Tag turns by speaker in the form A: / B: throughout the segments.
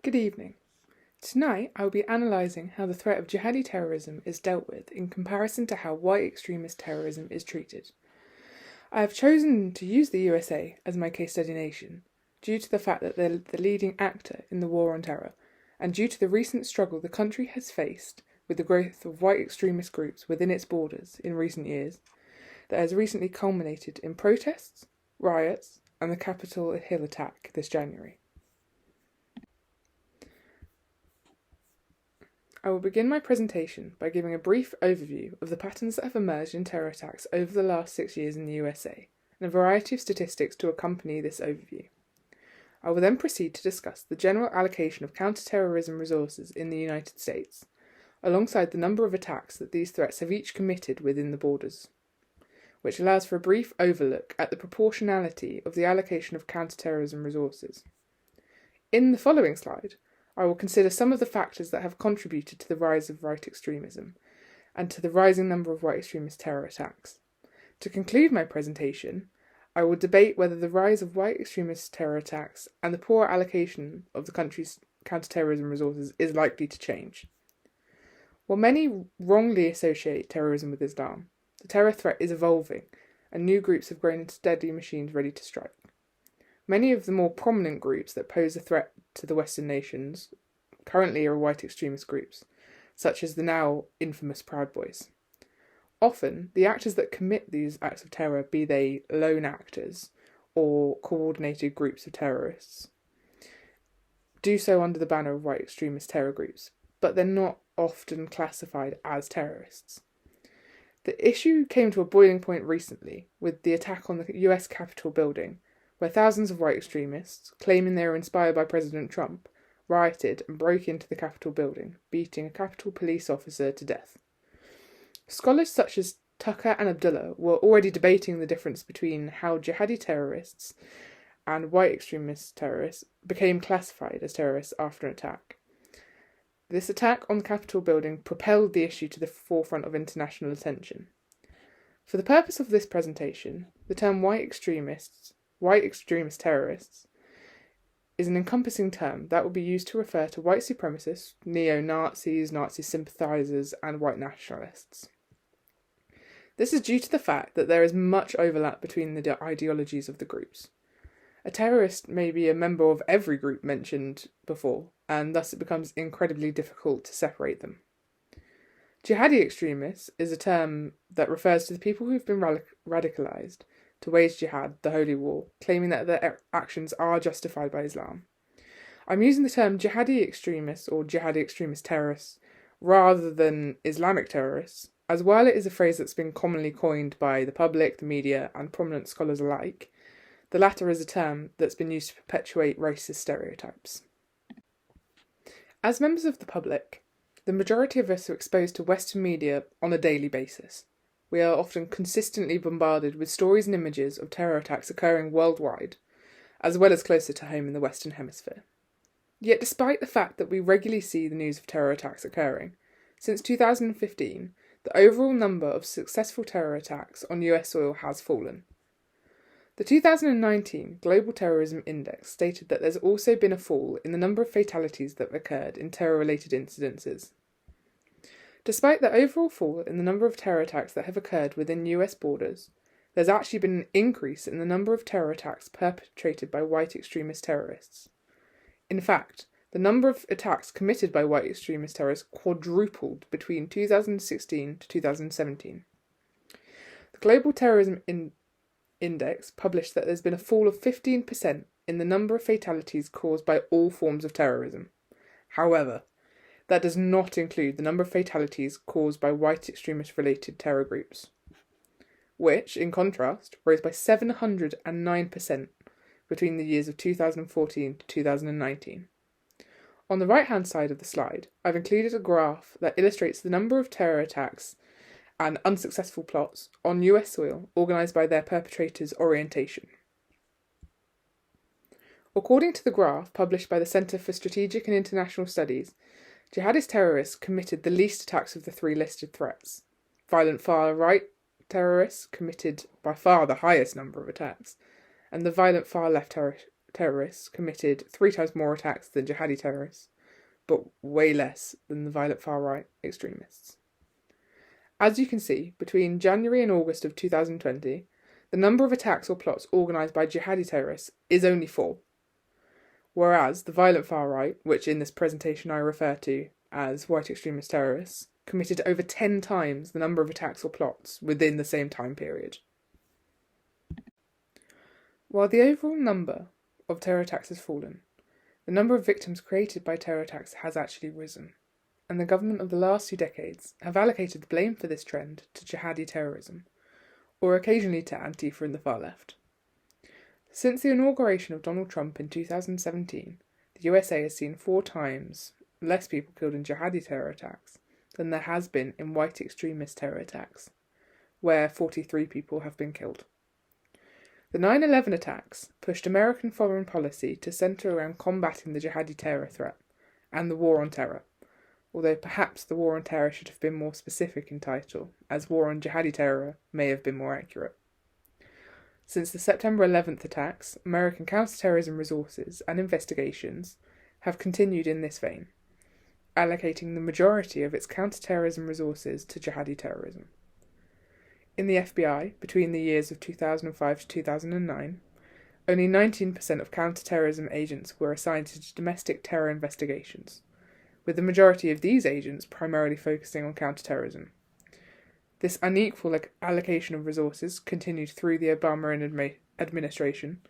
A: Good evening. Tonight I will be analysing how the threat of jihadi terrorism is dealt with in comparison to how white extremist terrorism is treated. I have chosen to use the USA as my case study nation due to the fact that they're the leading actor in the war on terror, and due to the recent struggle the country has faced with the growth of white extremist groups within its borders in recent years that has recently culminated in protests, riots, and the Capitol Hill attack this January. I will begin my presentation by giving a brief overview of the patterns that have emerged in terror attacks over the last 6 years in the USA, and a variety of statistics to accompany this overview. I will then proceed to discuss the general allocation of counter-terrorism resources in the United States, alongside the number of attacks that these threats have each committed within the borders, which allows for a brief overlook at the proportionality of the allocation of counter-terrorism resources. In the following slide, I will consider some of the factors that have contributed to the rise of white extremism and to the rising number of white extremist terror attacks. To conclude my presentation, I will debate whether the rise of white extremist terror attacks and the poor allocation of the country's counter-terrorism resources is likely to change. While many wrongly associate terrorism with Islam, the terror threat is evolving and new groups have grown into deadly machines ready to strike. Many of the more prominent groups that pose a threat to the Western nations currently are white extremist groups, such as the now infamous Proud Boys. Often, the actors that commit these acts of terror, be they lone actors or coordinated groups of terrorists, do so under the banner of white extremist terror groups, but they're not often classified as terrorists. The issue came to a boiling point recently with the attack on the US Capitol building, where thousands of white extremists, claiming they were inspired by President Trump, rioted and broke into the Capitol building, beating a Capitol police officer to death. Scholars such as Tucker and Abdullah were already debating the difference between how jihadi terrorists and white extremist terrorists became classified as terrorists after an attack. This attack on the Capitol building propelled the issue to the forefront of international attention. For the purpose of this presentation, the term white extremist terrorists is an encompassing term that will be used to refer to white supremacists, neo-Nazis, Nazi sympathisers, and white nationalists. This is due to the fact that there is much overlap between the ideologies of the groups. A terrorist may be a member of every group mentioned before, and thus it becomes incredibly difficult to separate them. Jihadi extremists is a term that refers to the people who have been radicalised to wage jihad, the holy war, claiming that their actions are justified by Islam. I'm using the term jihadi extremists or jihadi extremist terrorists rather than Islamic terrorists, as while it is a phrase that's been commonly coined by the public, the media, and prominent scholars alike, the latter is a term that's been used to perpetuate racist stereotypes. As members of the public, the majority of us are exposed to Western media on a daily basis. We are often consistently bombarded with stories and images of terror attacks occurring worldwide, as well as closer to home in the Western Hemisphere. Yet despite the fact that we regularly see the news of terror attacks occurring, since 2015, the overall number of successful terror attacks on US soil has fallen. The 2019 Global Terrorism Index stated that there's also been a fall in the number of fatalities that have occurred in terror-related incidences. Despite the overall fall in the number of terror attacks that have occurred within US borders, there's actually been an increase in the number of terror attacks perpetrated by white extremist terrorists. In fact, the number of attacks committed by white extremist terrorists quadrupled between 2016 to 2017. The Global Terrorism Index published that there's been a fall of 15% in the number of fatalities caused by all forms of terrorism. However, that does not include the number of fatalities caused by white extremist-related terror groups, which, in contrast, rose by 709% between the years of 2014 to 2019. On the right-hand side of the slide, I've included a graph that illustrates the number of terror attacks and unsuccessful plots on US soil organised by their perpetrators' orientation. According to the graph published by the Centre for Strategic and International Studies, jihadist terrorists committed the least attacks of the three listed threats. Violent far-right terrorists committed by far the highest number of attacks, and the violent far-left terrorists committed 3 times more attacks than jihadi terrorists, but way less than the violent far-right extremists. As you can see, between January and August of 2020, the number of attacks or plots organised by jihadi terrorists is only 4, whereas the violent far-right, which in this presentation I refer to as white extremist terrorists, committed over 10 times the number of attacks or plots within the same time period. While the overall number of terror attacks has fallen, the number of victims created by terror attacks has actually risen, and the government of the last 2 decades have allocated the blame for this trend to jihadi terrorism, or occasionally to Antifa and the far left. Since the inauguration of Donald Trump in 2017, the USA has seen 4 times less people killed in jihadi terror attacks than there has been in white extremist terror attacks, where 43 people have been killed. The 9/11 attacks pushed American foreign policy to centre around combating the jihadi terror threat and the war on terror, although perhaps the war on terror should have been more specific in title, as war on jihadi terror may have been more accurate. Since the September 11th attacks, American counter-terrorism resources and investigations have continued in this vein, allocating the majority of its counter-terrorism resources to jihadi terrorism. In the FBI, between the years of 2005 to 2009, only 19% of counter-terrorism agents were assigned to domestic terror investigations, with the majority of these agents primarily focusing on counter-terrorism. This unequal allocation of resources continued through the Obama administration,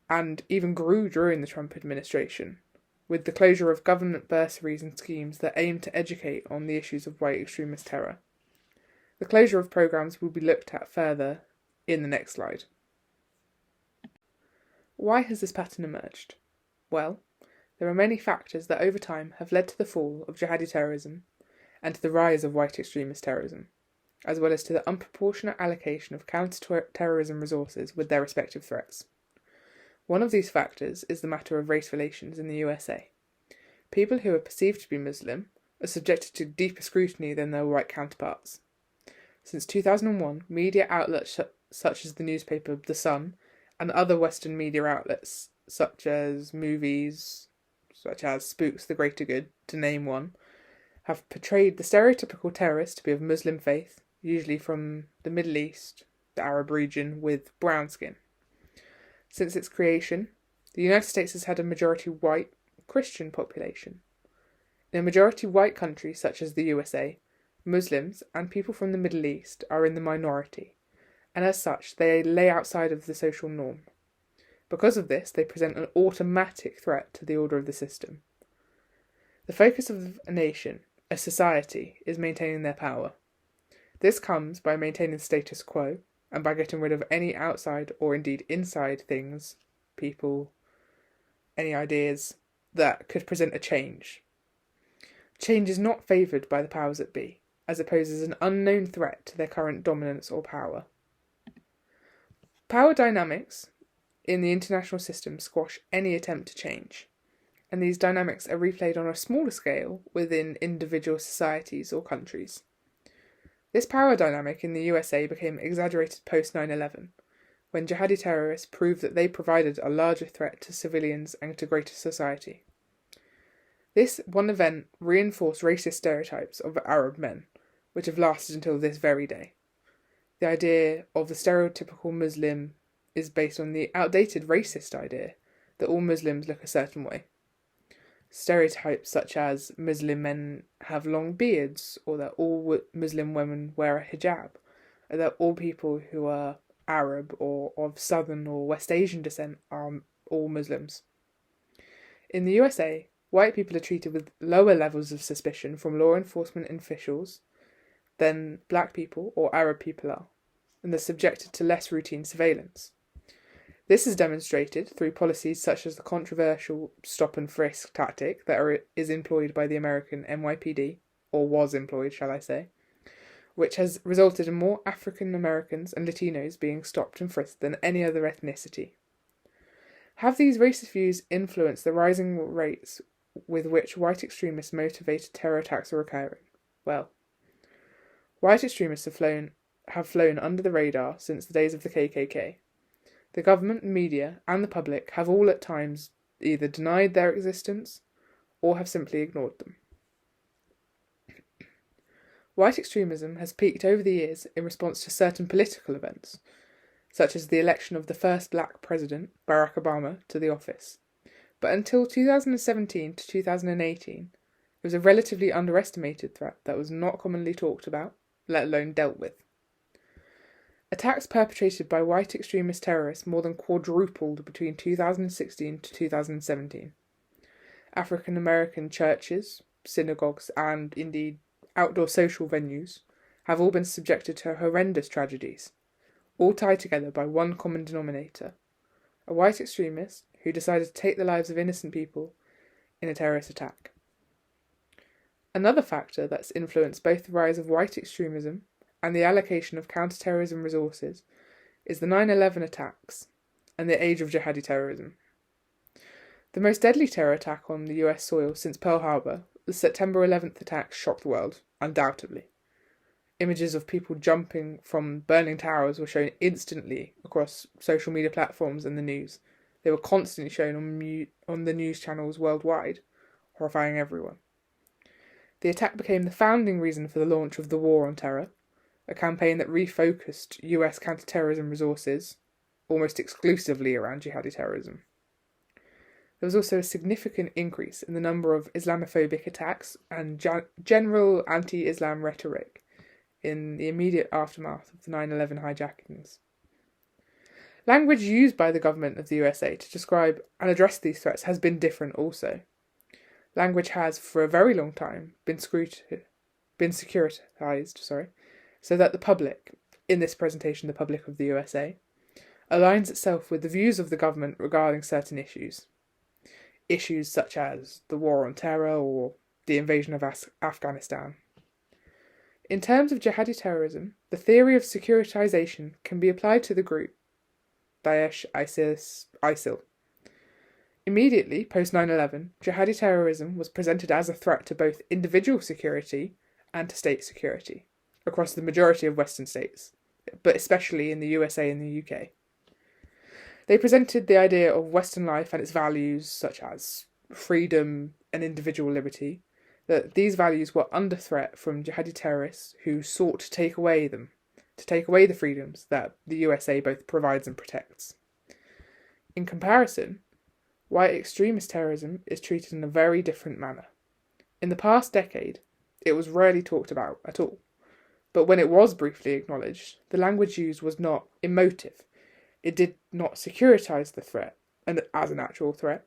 A: and even grew during the Trump administration, with the closure of government bursaries and schemes that aim to educate on the issues of white extremist terror. The closure of programs will be looked at further in the next slide. Why has this pattern emerged? Well, there are many factors that over time have led to the fall of jihadi terrorism and to the rise of white extremist terrorism, as well as to the unproportionate allocation of counter-terrorism resources with their respective threats. One of these factors is the matter of race relations in the USA. People who are perceived to be Muslim are subjected to deeper scrutiny than their white counterparts. Since 2001, media outlets such as the newspaper The Sun and other Western media outlets, such as movies, such as Spooks the Greater Good, to name one, have portrayed the stereotypical terrorist to be of Muslim faith, usually from the Middle East, the Arab region, with brown skin. Since its creation, the United States has had a majority white Christian population. In a majority white country such as the USA, Muslims and people from the Middle East are in the minority, and as such they lay outside of the social norm. Because of this, they present an automatic threat to the order of the system. The focus of a nation, a society, is maintaining their power. This comes by maintaining the status quo, and by getting rid of any outside or indeed inside things, people, any ideas that could present a change. Change is not favoured by the powers that be, as it poses an unknown threat to their current dominance or power. Power dynamics in the international system squash any attempt to change, and these dynamics are replayed on a smaller scale within individual societies or countries. This power dynamic in the USA became exaggerated post 9/11, when jihadi terrorists proved that they provided a larger threat to civilians and to greater society. This one event reinforced racist stereotypes of Arab men, which have lasted until this very day. The idea of the stereotypical Muslim is based on the outdated racist idea that all Muslims look a certain way. Stereotypes such as Muslim men have long beards, or that all Muslim women wear a hijab, or that all people who are Arab or of Southern or West Asian descent are all Muslims. In the USA, white people are treated with lower levels of suspicion from law enforcement officials than black people or Arab people are, and they're subjected to less routine surveillance. This is demonstrated through policies such as the controversial stop and frisk tactic that is employed by the American NYPD, or was employed, shall I say, which has resulted in more African Americans and Latinos being stopped and frisked than any other ethnicity. Have these racist views influenced the rising rates with which white extremist motivated terror attacks are occurring? Well, white extremists have flown under the radar since the days of the KKK. The government, media, and the public have all at times either denied their existence or have simply ignored them. White extremism has peaked over the years in response to certain political events, such as the election of the first black president, Barack Obama, to the office. But until 2017 to 2018, it was a relatively underestimated threat that was not commonly talked about, let alone dealt with. Attacks perpetrated by white extremist terrorists more than quadrupled between 2016 to 2017. African American churches, synagogues, and indeed outdoor social venues have all been subjected to horrendous tragedies, all tied together by one common denominator: a white extremist who decided to take the lives of innocent people in a terrorist attack. Another factor that's influenced both the rise of white extremism and the allocation of counter-terrorism resources is the 9/11 attacks and the age of jihadi terrorism. The most deadly terror attack on the US soil since Pearl Harbor, the September 11th attack, shocked the world, undoubtedly. Images of people jumping from burning towers were shown instantly across social media platforms and the news. They were constantly shown on the news channels worldwide, horrifying everyone. The attack became the founding reason for the launch of the War on Terror, a campaign that refocused US counter-terrorism resources almost exclusively around jihadi terrorism. There was also a significant increase in the number of Islamophobic attacks and general anti-Islam rhetoric in the immediate aftermath of the 9/11 hijackings. Language used by the government of the USA to describe and address these threats has been different also. Language has, for a very long time, been securitized, so that the public, in this presentation the public of the USA, aligns itself with the views of the government regarding certain issues. Issues such as the war on terror or the invasion of Afghanistan. In terms of jihadi terrorism, the theory of securitization can be applied to the group Daesh, ISIL. Immediately post 9/11, jihadi terrorism was presented as a threat to both individual security and to state security across the majority of Western states, but especially in the USA and the UK. They presented the idea of Western life and its values, such as freedom and individual liberty, that these values were under threat from jihadi terrorists who sought to take away the freedoms that the USA both provides and protects. In comparison, white extremist terrorism is treated in a very different manner. In the past decade, it was rarely talked about at all, but when it was briefly acknowledged, the language used was not emotive. It did not securitize the threat as an actual threat,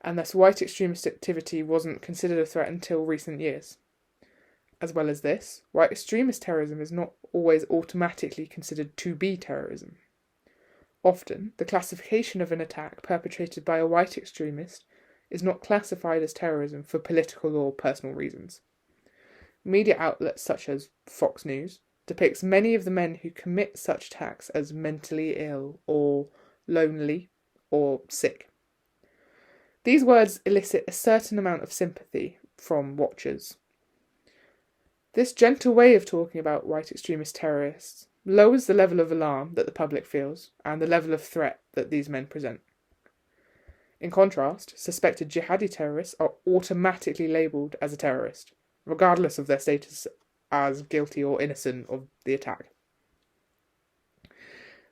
A: and thus white extremist activity wasn't considered a threat until recent years. As well as this, white extremist terrorism is not always automatically considered to be terrorism. Often, the classification of an attack perpetrated by a white extremist is not classified as terrorism for political or personal reasons. Media outlets such as Fox News depicts many of the men who commit such attacks as mentally ill or lonely or sick. These words elicit a certain amount of sympathy from watchers. This gentle way of talking about white extremist terrorists lowers the level of alarm that the public feels and the level of threat that these men present. In contrast, suspected jihadi terrorists are automatically labelled as a terrorist, regardless of their status as guilty or innocent of the attack.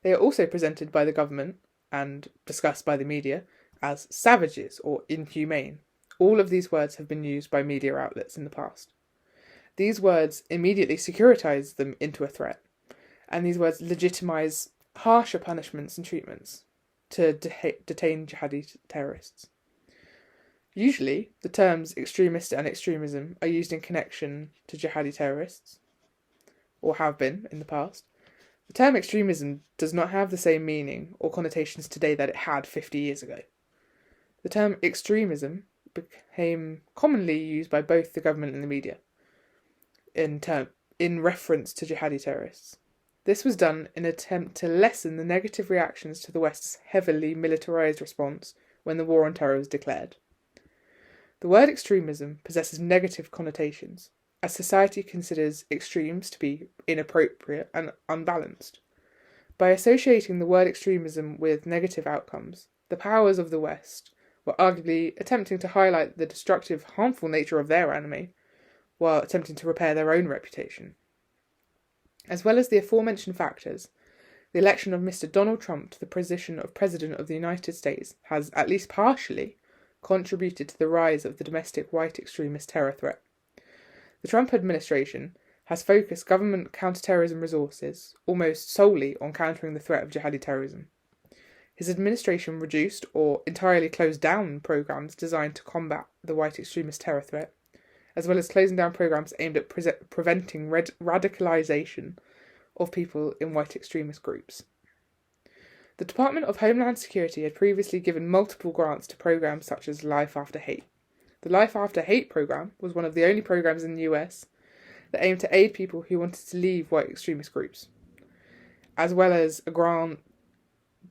A: They are also presented by the government and discussed by the media as savages or inhumane. All of these words have been used by media outlets in the past. These words immediately securitize them into a threat, and these words legitimize harsher punishments and treatments to detain jihadi terrorists. Usually, the terms extremist and extremism are used in connection to jihadi terrorists, or have been in the past. The term extremism does not have the same meaning or connotations today that it had 50 years ago. The term extremism became commonly used by both the government and the media in reference to jihadi terrorists. This was done in an attempt to lessen the negative reactions to the West's heavily militarised response when the war on terror was declared. The word extremism possesses negative connotations, as society considers extremes to be inappropriate and unbalanced. By associating the word extremism with negative outcomes, the powers of the West were arguably attempting to highlight the destructive, harmful nature of their enemy, while attempting to repair their own reputation. As well as the aforementioned factors, the election of Mr. Donald Trump to the position of President of the United States has, at least partially, contributed to the rise of the domestic white extremist terror threat. The Trump administration has focused government counterterrorism resources almost solely on countering the threat of jihadi terrorism. His administration reduced or entirely closed down programs designed to combat the white extremist terror threat, as well as closing down programs aimed at preventing radicalization of people in white extremist groups. The Department of Homeland Security had previously given multiple grants to programs such as Life After Hate. The Life After Hate program was one of the only programs in the US that aimed to aid people who wanted to leave white extremist groups. As well as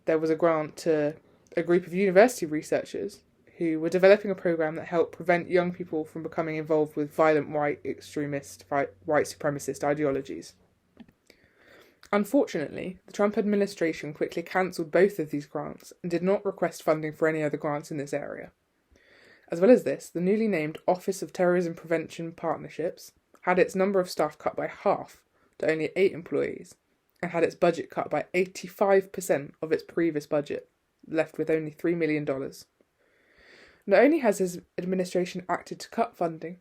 A: there was a grant to a group of university researchers who were developing a program that helped prevent young people from becoming involved with violent white supremacist ideologies. Unfortunately, the Trump administration quickly cancelled both of these grants and did not request funding for any other grants in this area. As well as this, the newly named Office of Terrorism Prevention Partnerships had its number of staff cut by half to only 8 employees, and had its budget cut by 85% of its previous budget, left with only $3 million. Not only has his administration acted to cut funding,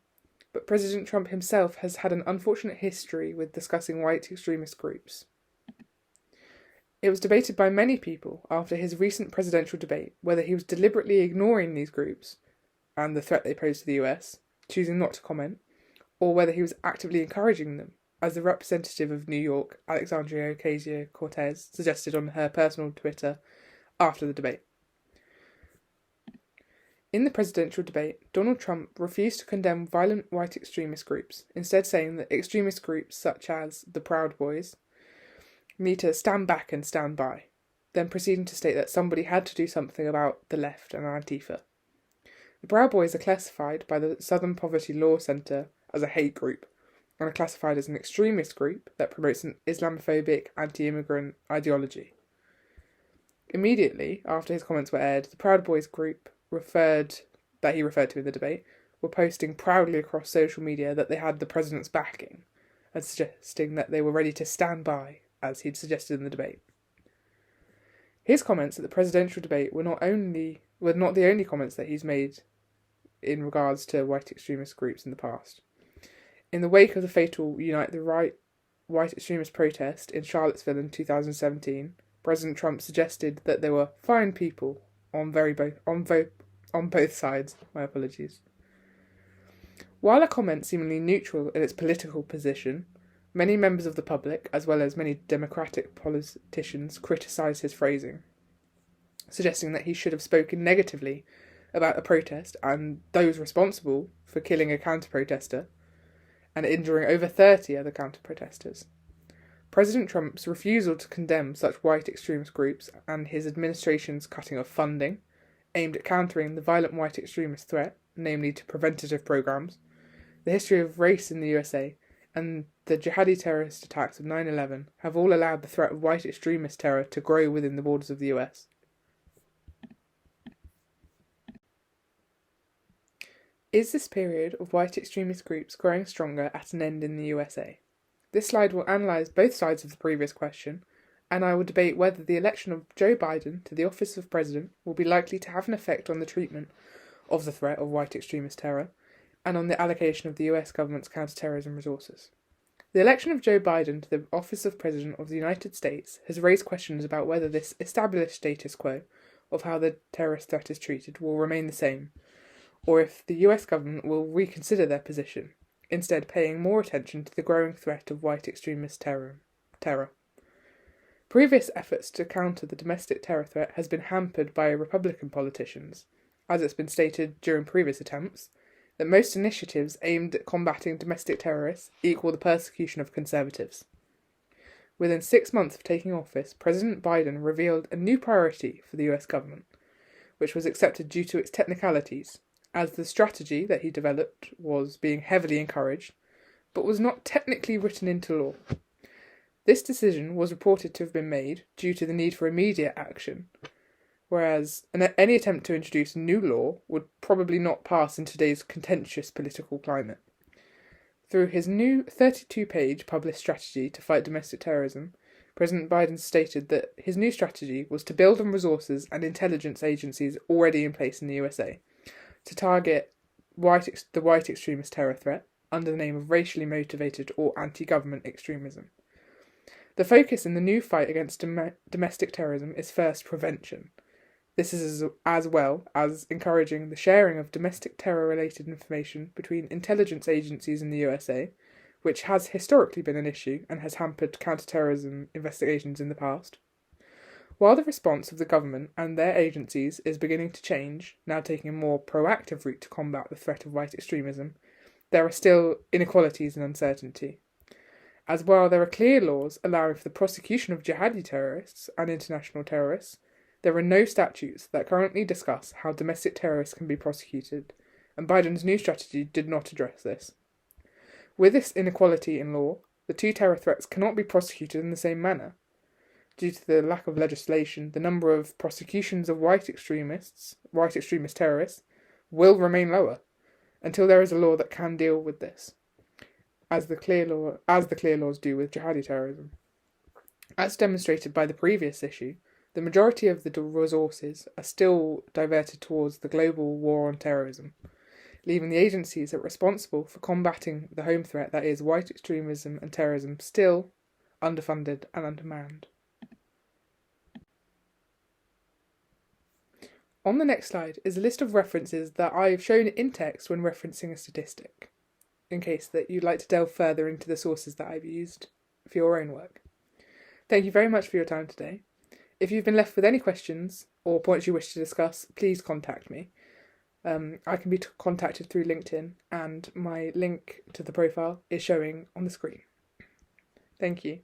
A: but President Trump himself has had an unfortunate history with discussing white extremist groups. It was debated by many people after his recent presidential debate whether he was deliberately ignoring these groups and the threat they pose to the US, choosing not to comment, or whether he was actively encouraging them, as the representative of New York, Alexandria Ocasio-Cortez, suggested on her personal Twitter after the debate. In the presidential debate, Donald Trump refused to condemn violent white extremist groups, instead saying that extremist groups such as the Proud Boys need to stand back and stand by, then proceeding to state that somebody had to do something about the left and Antifa. The Proud Boys are classified by the Southern Poverty Law Center as a hate group, and are classified as an extremist group that promotes an Islamophobic, anti-immigrant ideology. Immediately after his comments were aired, the Proud Boys group that he referred to in the debate were posting proudly across social media that they had the president's backing, and suggesting that they were ready to stand by, as he'd suggested in the debate. His comments at the presidential debate were not the only comments that he's made in regards to white extremist groups in the past. In the wake of the fatal Unite the Right white extremist protest in Charlottesville in 2017, President Trump suggested that there were fine people on both sides. My apologies. While a comment seemingly neutral in its political position, many members of the public, as well as many Democratic politicians, criticised his phrasing, suggesting that he should have spoken negatively about a protest and those responsible for killing a counter-protester and injuring over 30 other counter-protesters. President Trump's refusal to condemn such white extremist groups and his administration's cutting of funding aimed at countering the violent white extremist threat, namely to preventative programs, the history of race in the USA, and the jihadi terrorist attacks of 9/11 have all allowed the threat of white extremist terror to grow within the borders of the US. Is this period of white extremist groups growing stronger at an end in the USA? This slide will analyse both sides of the previous question, and I will debate whether the election of Joe Biden to the office of president will be likely to have an effect on the treatment of the threat of white extremist terror, and on the allocation of the US government's counter-terrorism resources. The election of Joe Biden to the office of President of the United States has raised questions about whether this established status quo of how the terrorist threat is treated will remain the same, or if the US government will reconsider their position, instead paying more attention to the growing threat of white extremist terror. Previous efforts to counter the domestic terror threat has been hampered by Republican politicians, as it's been stated during previous attempts, that most initiatives aimed at combating domestic terrorists equal the persecution of conservatives. Within 6 months of taking office, President Biden revealed a new priority for the US government, which was accepted due to its technicalities, as the strategy that he developed was being heavily encouraged, but was not technically written into law. This decision was reported to have been made due to the need for immediate action, whereas any attempt to introduce new law would probably not pass in today's contentious political climate. Through his new 32-page published strategy to fight domestic terrorism, President Biden stated that his new strategy was to build on resources and intelligence agencies already in place in the USA to target the white extremist terror threat under the name of racially motivated or anti-government extremism. The focus in the new fight against domestic terrorism is first prevention. This is as well as encouraging the sharing of domestic terror-related information between intelligence agencies in the USA, which has historically been an issue and has hampered counter-terrorism investigations in the past. While the response of the government and their agencies is beginning to change, now taking a more proactive route to combat the threat of white extremism, there are still inequalities and uncertainty. As well, there are clear laws allowing for the prosecution of jihadi terrorists and international terrorists. There are no statutes that currently discuss how domestic terrorists can be prosecuted, and Biden's new strategy did not address this. With this inequality in law, the two terror threats cannot be prosecuted in the same manner. Due to the lack of legislation, the number of prosecutions of white extremist terrorists, will remain lower, until there is a law that can deal with this, as the clear laws do with jihadi terrorism. As demonstrated by the previous issue, the majority of the resources are still diverted towards the global war on terrorism, leaving the agencies that are responsible for combating the home threat that is white extremism and terrorism still underfunded and undermanned. On the next slide is a list of references that I've shown in text when referencing a statistic, in case that you'd like to delve further into the sources that I've used for your own work. Thank you very much for your time today. If you've been left with any questions or points you wish to discuss, please contact me. I can be contacted through LinkedIn, and my link to the profile is showing on the screen. Thank you.